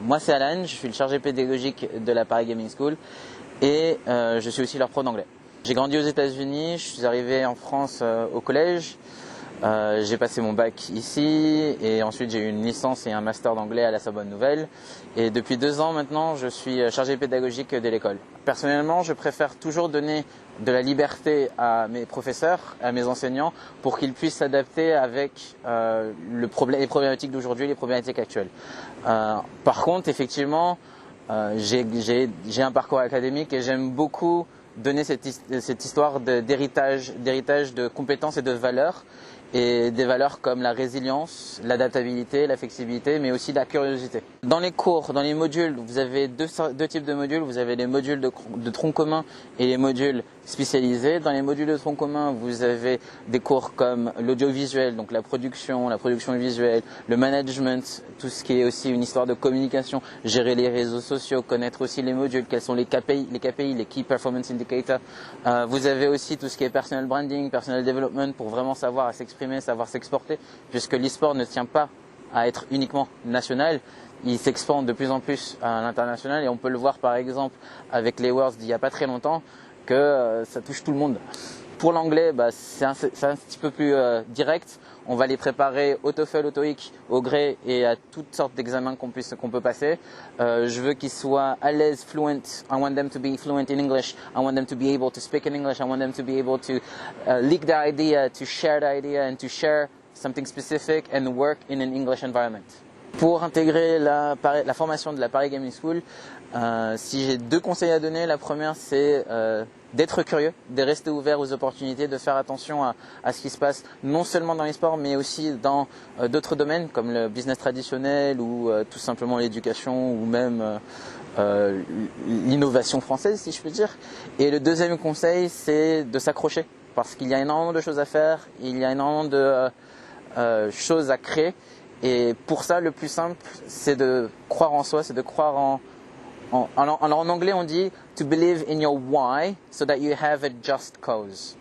Moi c'est Alan, je suis le chargé pédagogique de la Paris Gaming School et je suis aussi leur pro d'anglais. J'ai grandi aux États-Unis, je suis arrivé en France au collège, j'ai passé mon bac ici et ensuite j'ai eu une licence et un master d'anglais à la Sorbonne Nouvelle et depuis 2 ans maintenant je suis chargé pédagogique de l'école. Personnellement je préfère toujours donner de la liberté à mes professeurs, à mes enseignants pour qu'ils puissent s'adapter avec les problématiques d'aujourd'hui, les problématiques actuelles. Par contre effectivement j'ai un parcours académique et j'aime beaucoup donner cette histoire d'héritage de compétences et de valeurs, et des valeurs comme la résilience, l'adaptabilité, la flexibilité, mais aussi la curiosité. Dans les cours, dans les modules, vous avez deux types de modules. Vous avez les modules de tronc commun et les modules spécialisés. Dans les modules de tronc commun, vous avez des cours comme l'audiovisuel, donc la production visuelle, le management, tout ce qui est aussi une histoire de communication, gérer les réseaux sociaux, connaître aussi les modules, quels sont les KPI, les Key Performance Indicators. Vous avez aussi tout ce qui est personal branding, personal development, pour vraiment savoir à s'exprimer, savoir s'exporter, puisque l'e-sport ne tient pas à être uniquement national, il s'expande de plus en plus à l'international et on peut le voir par exemple avec les Worlds d'il n'y a pas très longtemps que ça touche tout le monde. Pour l'anglais, c'est un petit peu plus direct. On va les préparer au TOEFL, au TOEIC, au GRE et à toutes sortes d'examens qu'on peut passer. Je veux qu'ils soient à l'aise, fluent. I want them to be fluent in English. I want them to be able to speak in English. I want them to be able to leak their idea, to share the idea and to share something specific and work in an English environment. Pour intégrer la formation de la Paris Gaming School, si j'ai 2 conseils à donner, la première c'est d'être curieux, de rester ouvert aux opportunités, de faire attention à ce qui se passe non seulement dans les sports mais aussi dans d'autres domaines comme le business traditionnel ou tout simplement l'éducation ou même l'innovation française si je peux dire. Et le deuxième conseil c'est de s'accrocher parce qu'il y a énormément de choses à faire, il y a énormément de choses à créer. Et pour ça, le plus simple, c'est de croire en soi, c'est de croire en anglais, on dit « to believe in your why so that you have a just cause ».